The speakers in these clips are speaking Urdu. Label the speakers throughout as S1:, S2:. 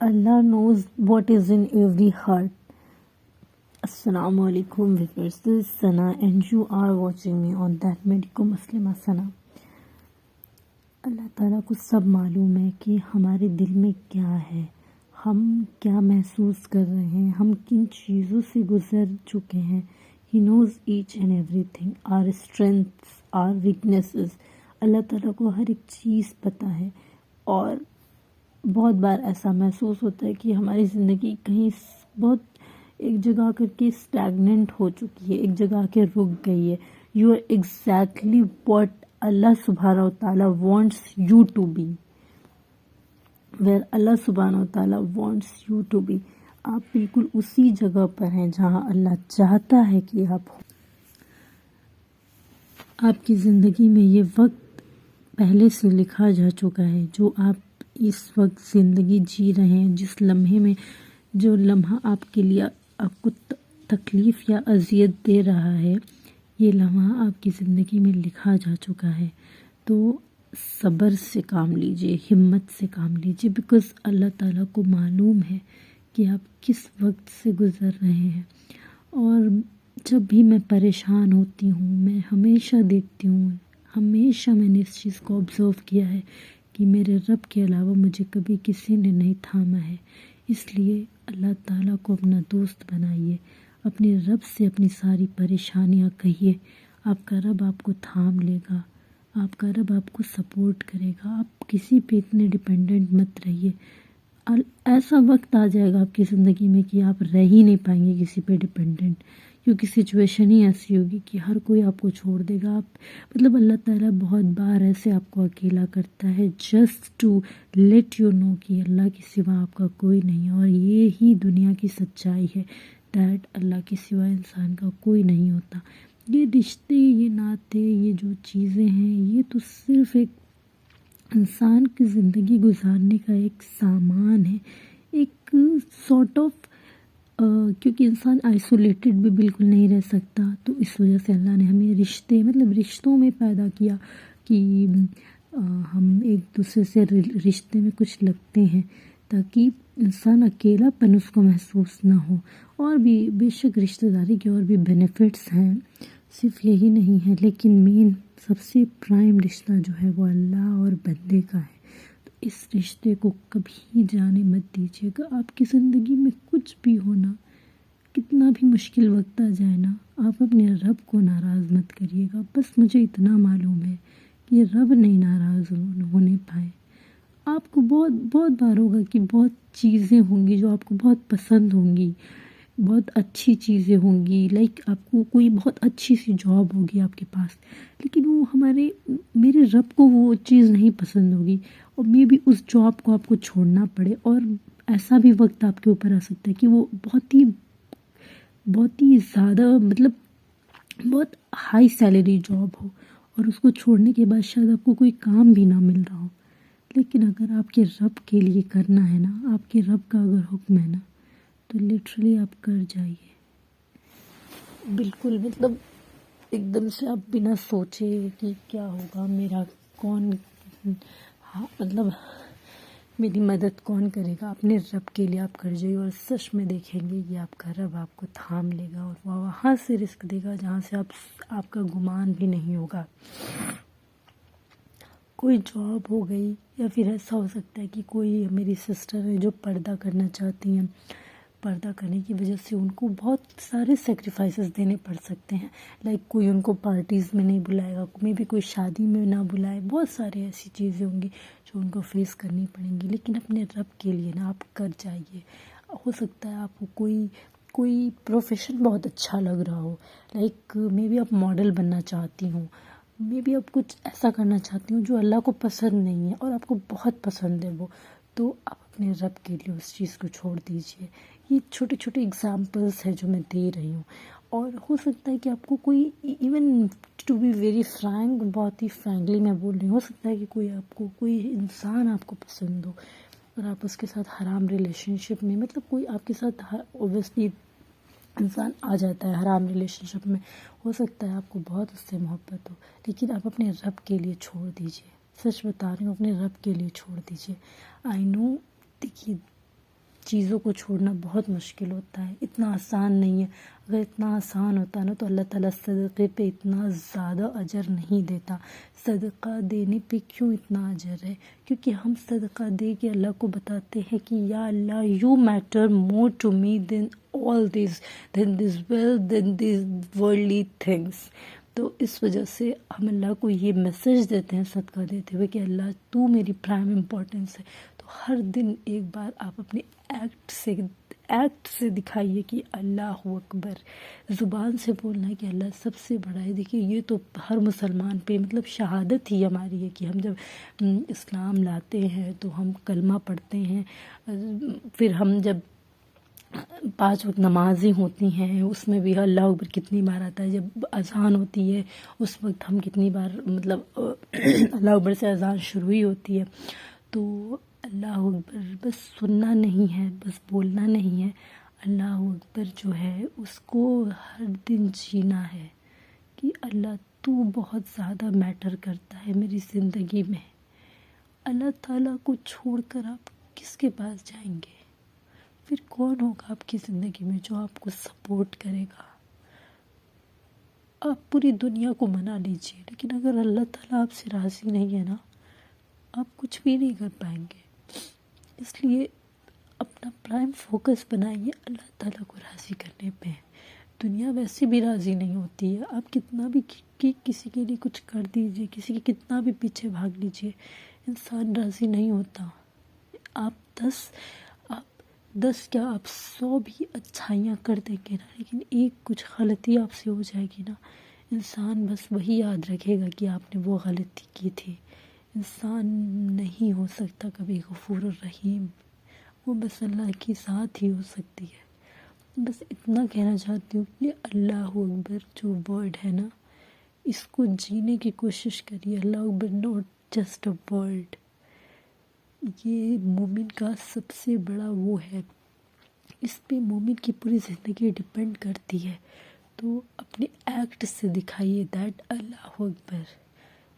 S1: Allah knows what is in every heart. Assalamu alaikum viewers, this is Sana and you are watching me on That Medico Muslima Sana. اللہ تعالیٰ کو سب معلوم ہے کہ ہمارے دل میں کیا ہے، ہم کیا محسوس کر رہے ہیں، ہم کن چیزوں سے گزر چکے ہیں. He knows each and everything, our strengths, our weaknesses. اللہ تعالیٰ کو ہر ایک چیز پتہ ہے. اور بہت بار ایسا محسوس ہوتا ہے کہ ہماری زندگی کہیں بہت ایک جگہ کر کے اسٹیگننٹ ہو چکی ہے، ایک جگہ کے رک گئی ہے. یو آر ایگزیکٹلی واٹ اللہ سبحانہ و تعالیٰ wants you to be. Where اللہ سبحانہ و تعالیٰ وانٹس یو ٹو بی. آپ بالکل اسی جگہ پر ہیں جہاں اللہ چاہتا ہے کہ آپ ہو. آپ کی زندگی میں یہ وقت پہلے سے لکھا جا چکا ہے. جو آپ اس وقت زندگی جی رہے ہیں، جس لمحے میں جو لمحہ آپ کے لیے آپ کو تکلیف یا اذیت دے رہا ہے، یہ لمحہ آپ کی زندگی میں لکھا جا چکا ہے. تو صبر سے کام لیجئے، ہمت سے کام لیجئے، بیکاز اللہ تعالیٰ کو معلوم ہے کہ آپ کس وقت سے گزر رہے ہیں. اور جب بھی میں پریشان ہوتی ہوں، میں ہمیشہ دیکھتی ہوں، ہمیشہ میں نے اس چیز کو آبزرو کیا ہے کہ میرے رب کے علاوہ مجھے کبھی کسی نے نہیں تھاما ہے. اس لیے اللہ تعالیٰ کو اپنا دوست بنائیے، اپنے رب سے اپنی ساری پریشانیاں کہیے. آپ کا رب آپ کو تھام لے گا، آپ کا رب آپ کو سپورٹ کرے گا. آپ کسی پہ اتنے ڈیپینڈنٹ مت رہیے. ایسا وقت آ جائے گا آپ کی زندگی میں کہ آپ رہ ہی نہیں پائیں گے کسی پہ ڈیپینڈنٹ، کیونکہ سچویشن ہی ایسی ہوگی کہ ہر کوئی آپ کو چھوڑ دے گا. مطلب اللہ تعالیٰ بہت بار ایسے آپ کو اکیلا کرتا ہے، just to let you know کہ اللہ کے سوا آپ کا کوئی نہیں. اور یہی دنیا کی سچائی ہے، دیٹ اللہ کے سوا انسان کا کوئی نہیں ہوتا. یہ رشتے، یہ ناطے، یہ جو چیزیں ہیں، یہ تو صرف ایک انسان کی زندگی گزارنے کا ایک سامان ہے، ایک سارٹ آف کیونکہ انسان آئسولیٹڈ بھی بالکل نہیں رہ سکتا. تو اس وجہ سے اللہ نے ہمیں رشتوں میں پیدا کیا کہ ہم ایک دوسرے سے رشتے میں کچھ لگتے ہیں تاکہ انسان اکیلا پن اس کو محسوس نہ ہو. اور بھی بے شک رشتہ داری کے اور بھی بینیفٹس ہیں، صرف یہی نہیں ہے، لیکن مین سب سے پرائم رشتہ جو ہے وہ اللہ اور بندے کا ہے. تو اس رشتے کو کبھی جانے مت دیجیے گا. آپ کی زندگی میں کچھ بھی ہونا، کتنا بھی مشکل وقت آ جائے نا، آپ اپنے رب کو ناراض مت کریے گا. بس مجھے اتنا معلوم ہے کہ رب نہیں ناراض ہونے پائے. آپ کو بہت بار ہوگا کہ بہت چیزیں ہوں گی جو آپ کو بہت پسند ہوں گی، بہت اچھی چیزیں ہوں گی، لائک آپ کو کوئی بہت اچھی سی جاب ہوگی آپ کے پاس، لیکن وہ میرے رب کو وہ چیز نہیں پسند ہوگی، اور مے بی اس جاب کو آپ کو چھوڑنا پڑے. اور ایسا بھی وقت آپ کے اوپر آ سکتا ہے کہ وہ بہت ہی زیادہ، مطلب بہت ہائی سیلری جاب ہو، اور اس کو چھوڑنے کے بعد شاید آپ کو کوئی کام بھی نہ مل رہا ہو. لیکن اگر آپ کے رب کے لیے کرنا ہے نا، آپ کے رب کا اگر حکم ہے نا، تو لٹرلی آپ کر جائیے. بالکل، مطلب ایک دم سے آپ بنا سوچے کہ کیا ہوگا، میرا کون، مطلب میری مدد کون کرے گا، اپنے رب کے لیے آپ کر جائیے. اور سچ میں دیکھیں گے کہ آپ کا رب آپ کو تھام لے گا، اور وہ وہاں سے رزق دے گا جہاں سے آپ کا گمان بھی نہیں ہوگا. کوئی جاب ہو گئی، یا پھر ایسا ہو سکتا ہے کہ کوئی میری سسٹر ہے جو پردہ کرنا چاہتی ہیں، پردہ کرنے کی وجہ سے ان کو بہت سارے سیکریفائسز دینے پڑ سکتے ہیں. لائک کوئی ان کو پارٹیز میں نہیں بلائے گا، میں بھی کوئی شادی میں نہ بلائے، بہت سارے ایسی چیزیں ہوں گی جو ان کو فیس کرنی پڑیں گی. لیکن اپنے رب کے لیے نا آپ کر جائیے. ہو سکتا ہے آپ کو کوئی پروفیشن بہت اچھا لگ رہا ہو، لائک میں بھی آپ ماڈل بننا چاہتی ہوں، میں بھی آپ کچھ ایسا کرنا چاہتی ہوں جو اللہ کو پسند نہیں ہے اور آپ کو بہت پسند ہے وہ، تو آپ اپنے رب کے لیے اس چیز کو چھوڑ دیجیے. یہ چھوٹے چھوٹے ایگزامپلس ہیں جو میں دے رہی ہوں. اور ہو سکتا ہے کہ آپ کو کوئی، even to be very frank, بہت ہی فرینکلی میں بول رہی ہوں، ہو سکتا ہے کہ کوئی انسان آپ کو پسند ہو اور آپ اس کے ساتھ حرام ریلیشن شپ میں، مطلب کوئی آپ کے ساتھ اوبویسلی انسان آ جاتا ہے حرام ریلیشن شپ میں، ہو سکتا ہے آپ کو بہت اس سے محبت ہو، لیکن آپ اپنے رب کے لیے چھوڑ دیجیے. سچ بتا رہی ہوں، اپنے رب کے لیے چھوڑ دیجیے. آئی نو، دیکھیے چیزوں کو چھوڑنا بہت مشکل ہوتا ہے، اتنا آسان نہیں ہے۔ اگر اتنا آسان ہوتا نا تو اللہ تعالیٰ صدقے پہ اتنا زیادہ اجر نہیں دیتا۔ صدقہ دینے پہ کیوں اتنا اجر ہے؟ کیونکہ ہم صدقہ دے کے اللہ کو بتاتے ہیں کہ یا اللہ you matter more to me than all these, than this wealth, than these worldly things. تو اس وجہ سے ہم اللہ کو یہ میسیج دیتے ہیں صدقہ دیتے ہوئے کہ اللہ تو میری پرائم امپورٹنس ہے۔ تو ہر دن ایک بار آپ اپنے ایکٹ سے دکھائیے کہ اللہ اکبر۔ زبان سے بولنا ہے کہ اللہ سب سے بڑا ہے، دیکھیے یہ تو ہر مسلمان پہ مطلب شہادت ہی ہماری ہے کہ ہم جب اسلام لاتے ہیں تو ہم کلمہ پڑھتے ہیں، پھر ہم جب 5 وقت نمازیں ہوتی ہیں اس میں بھی اللہ اکبر کتنی بار آتا ہے، جب اذان ہوتی ہے اس وقت ہم کتنی بار مطلب اللہ اکبر سے اذان شروع ہی ہوتی ہے۔ تو اللہ اکبر بس سننا نہیں ہے، بس بولنا نہیں ہے، اللہ اکبر جو ہے اس کو ہر دن جینا ہے کہ اللہ تو بہت زیادہ میٹر کرتا ہے میری زندگی میں۔ اللہ تعالیٰ کو چھوڑ کر آپ کس کے پاس جائیں گے؟ پھر کون ہوگا آپ کی زندگی میں جو آپ کو سپورٹ کرے گا؟ آپ پوری دنیا کو منا لیجئے، لیکن اگر اللہ تعالیٰ آپ سے راضی نہیں ہے نا، آپ کچھ بھی نہیں کر پائیں گے۔ اس لیے اپنا پرائم فوکس بنائیے اللہ تعالیٰ کو راضی کرنے پہ۔ دنیا ویسے بھی راضی نہیں ہوتی ہے، آپ کتنا بھی کسی کے لیے کچھ کر دیجئے، کسی کے کتنا بھی پیچھے بھاگ لیجئے، انسان راضی نہیں ہوتا۔ آپ 100 بھی اچھائیاں کر دیں گے نا، لیکن ایک کچھ غلطی آپ سے ہو جائے گی نا، انسان بس وہی یاد رکھے گا کہ آپ نے وہ غلطی کی تھی۔ انسان نہیں ہو سکتا کبھی غفور الرحیم، وہ بس اللہ کی ذات ہی ہو سکتی ہے۔ بس اتنا کہنا چاہتی ہوں کہ اللہ اکبر جو ورڈ ہے نا، اس کو جینے کی کوشش کریے۔ اللہ اکبر ناٹ جسٹ اے ورڈ، یہ مومن کا سب سے بڑا وہ ہے، اس پہ مومن کی پوری زندگی ڈیپینڈ کرتی ہے۔ تو اپنے ایکٹ سے دکھائیے دیٹ اللہ اکبر،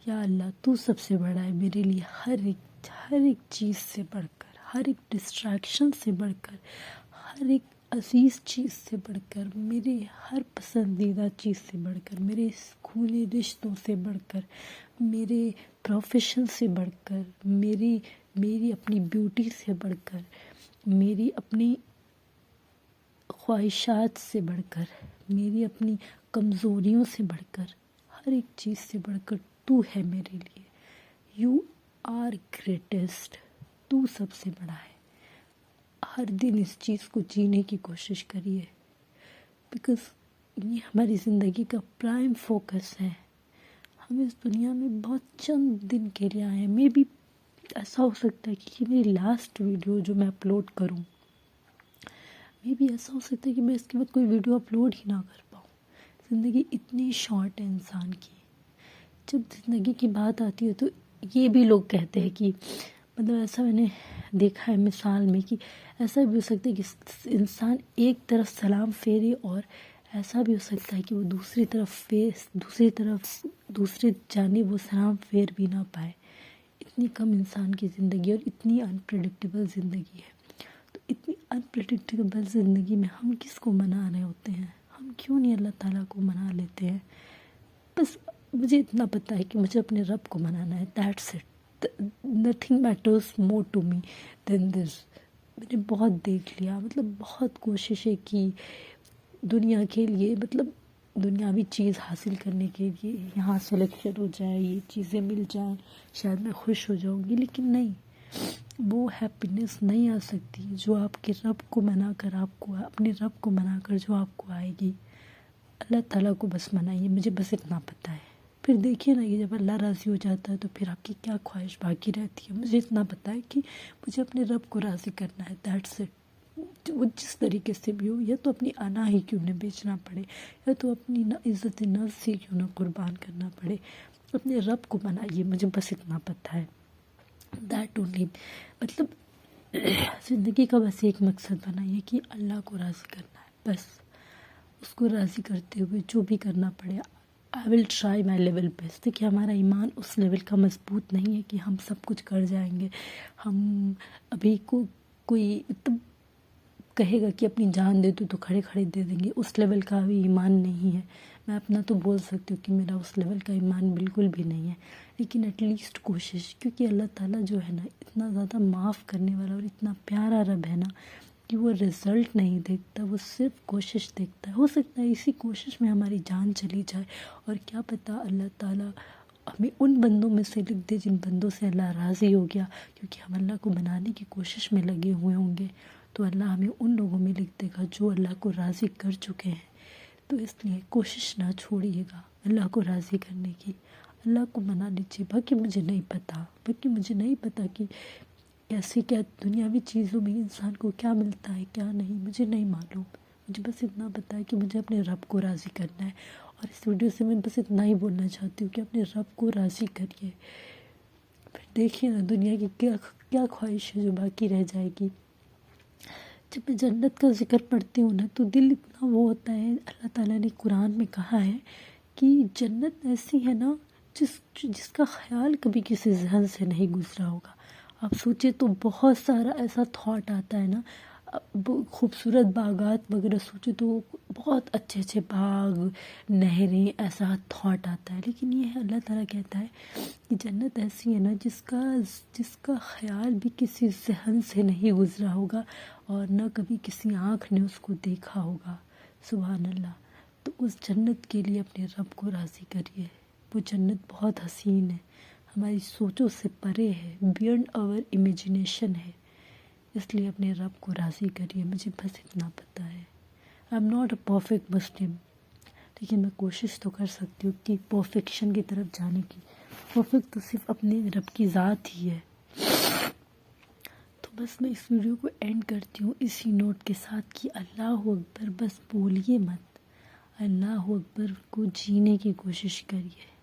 S1: یا اللہ تو سب سے بڑا ہے میرے لیے، ہر ایک چیز سے بڑھ کر، ہر ایک ڈسٹریکشن سے بڑھ کر، ہر ایک عزیز چیز سے بڑھ کر، میرے ہر پسندیدہ چیز سے بڑھ کر، میرے خونی رشتوں سے بڑھ کر، میرے پروفیشن سے بڑھ کر، میری اپنی بیوٹی سے بڑھ کر، میری اپنی خواہشات سے بڑھ کر، میری اپنی کمزوریوں سے بڑھ کر، ہر ایک چیز سے بڑھ کر تو ہے میرے لیے۔ یو آر گریٹسٹ، تو سب سے بڑا ہے۔ ہر دن اس چیز کو جینے کی کوشش کریے، بیکاز یہ ہماری زندگی کا پرائم فوکس ہے۔ ہم اس دنیا میں بہت چند دن کے لیے آئے ہیں، مے بی ایسا ہو سکتا ہے کہ یہ میری لاسٹ ویڈیو جو میں اپلوڈ کروں، مے بی ایسا ہو سکتا ہے کہ میں اس کے بعد کوئی ویڈیو اپلوڈ ہی نہ کر پاؤں۔ زندگی اتنی شارٹ ہے انسان کی، جب زندگی کی بات آتی ہے تو یہ بھی لوگ کہتے ہیں کہ مطلب ایسا میں نے دیکھا ہے مثال میں کہ ایسا بھی ہو سکتا ہے کہ انسان ایک طرف سلام پھیرے، اور ایسا بھی ہو سکتا ہے کہ وہ دوسری جانب وہ سلام پھیر بھی نہ پائے۔ اتنی کم انسان کی زندگی اور اتنی انپریڈکٹیبل زندگی ہے، تو اتنی انپریڈکٹیبل زندگی میں ہم کس کو منا رہے ہوتے ہیں؟ ہم کیوں نہیں اللہ تعالیٰ کو منا لیتے ہیں؟ بس مجھے اتنا پتہ ہے کہ مجھے اپنے رب کو منانا ہے، that's it, nothing matters more to me than this. میں نے بہت دیکھ لیا، مطلب بہت کوششیں کی دنیا کے لیے، مطلب دنیاوی چیز حاصل کرنے کے لیے، یہاں سلیکشن ہو جائے، یہ چیزیں مل جائیں، شاید میں خوش ہو جاؤں گی، لیکن نہیں، وہ ہیپینس نہیں آ سکتی جو آپ کے رب کو منا کر، آپ کو اپنے رب کو منا کر جو آپ کو آئے گی۔ اللہ تعالیٰ کو بس منائیے، مجھے بس اتنا پتہ ہے۔ پھر دیکھیے نا کہ جب اللہ راضی ہو جاتا ہے تو پھر آپ کی کیا خواہش باقی رہتی ہے۔ مجھے اتنا پتہ ہے کہ مجھے اپنے رب کو راضی کرنا ہے، دیٹس اٹ۔ وہ جس طریقے سے بھی ہو، یا تو اپنی انا ہی کیوں نہ بیچنا پڑے، یا تو اپنی عزت نفس ہی کیوں نہ قربان کرنا پڑے، اپنے رب کو منائیے، مجھے بس اتنا پتہ ہے، دیٹ اونلی۔ مطلب زندگی کا بس ایک مقصد بنائیے کہ اللہ کو راضی کرنا ہے، بس اس کو راضی کرتے ہوئے جو بھی کرنا پڑے، I will try my level best. کہ ہمارا ایمان اس لیول کا مضبوط نہیں ہے کہ ہم سب کچھ کر جائیں گے۔ ہم ابھی کوئی کہے گا کہ اپنی جان دے تو کھڑے کھڑے دے دیں گے، اس لیول کا بھی ایمان نہیں ہے۔ میں اپنا تو بول سکتی ہوں کہ میرا اس لیول کا ایمان بالکل بھی نہیں ہے، لیکن ایٹ لیسٹ کوشش، کیونکہ اللہ تعالیٰ جو ہے نا اتنا زیادہ معاف کرنے والا اور اتنا پیارا رب ہے نا کہ وہ رزلٹ نہیں دیکھتا، وہ صرف کوشش دیکھتا ہے۔ ہو سکتا ہے اسی کوشش میں ہماری جان چلی جائے، اور کیا پتہ اللہ تعالیٰ ہمیں ان بندوں میں سے لکھ دے جن بندوں سے اللہ راضی ہو گیا، کیونکہ ہم اللہ کو منانے کی کوشش میں لگے ہوئے ہوں گے تو اللہ ہمیں ان لوگوں میں لکھ دے گا جو اللہ کو راضی کر چکے ہیں۔ تو اس لیے کوشش نہ چھوڑیے گا اللہ کو راضی کرنے کی، اللہ کو منا لیجیے۔ باقی مجھے نہیں پتہ کہ کیسے کیا دنیاوی چیزوں میں انسان کو کیا ملتا ہے کیا نہیں، مجھے نہیں معلوم۔ مجھے بس اتنا پتہ ہے کہ مجھے اپنے رب کو راضی کرنا ہے، اور اس ویڈیو سے میں بس اتنا ہی بولنا چاہتی ہوں کہ اپنے رب کو راضی کریے، پھر دیکھیے نا دنیا کی کیا خواہش ہے جو باقی رہ جائے گی۔ جب میں جنت کا ذکر پڑھتی ہوں نا تو دل اتنا وہ ہوتا ہے۔ اللہ تعالیٰ نے قرآن میں کہا ہے کہ جنت ایسی ہے نا جس کا خیال کبھی کسی ذہن سے نہیں گزرا ہوگا۔ آپ سوچیں تو بہت سارا ایسا تھاٹ آتا ہے نا، خوبصورت باغات وغیرہ سوچے تو بہت اچھے اچھے باغ، نہریں، ایسا تھاٹ آتا ہے، لیکن یہ ہے اللہ تعالیٰ کہتا ہے کہ جنت ایسی ہے نا جس کا خیال بھی کسی ذہن سے نہیں گزرا ہوگا، اور نہ کبھی کسی آنکھ نے اس کو دیکھا ہوگا۔ سبحان اللہ۔ تو اس جنت کے لیے اپنے رب کو راضی کریے۔ وہ جنت بہت حسین ہے، ہماری سوچوں سے پرے ہے، بیانڈ آور امیجنیشن ہے، اس لیے اپنے رب کو راضی کریے۔ مجھے بس اتنا پتہ ہے۔ I am not a perfect Muslim, لیکن میں کوشش تو کر سکتی ہوں کہ پرفیکشن کی طرف جانے کی۔ پرفیکٹ تو صرف اپنے رب کی ذات ہی ہے۔ تو بس میں اس ویڈیو کو اینڈ کرتی ہوں اسی نوٹ کے ساتھ کہ اللہ اکبر بس بولیے مت، اللہ اکبر کو جینے کی کوشش کریے۔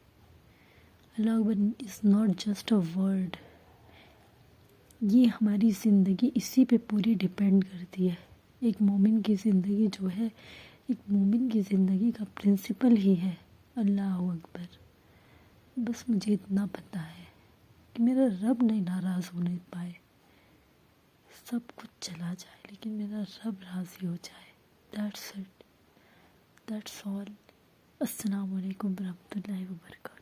S1: اللہ اکبر is not just a word, یہ ہماری زندگی اسی پہ پوری ڈیپینڈ کرتی ہے۔ ایک مومن کی زندگی جو ہے، ایک مومن کی زندگی کا پرنسپل ہی ہے اللہ اکبر۔ بس مجھے اتنا پتہ ہے کہ میرا رب نہیں ناراض ہونے پائے، سب کچھ چلا جائے لیکن میرا رب راضی ہو جائے۔ That's it, that's all. السلام علیکم ورحمۃ اللہ وبرکاتہ۔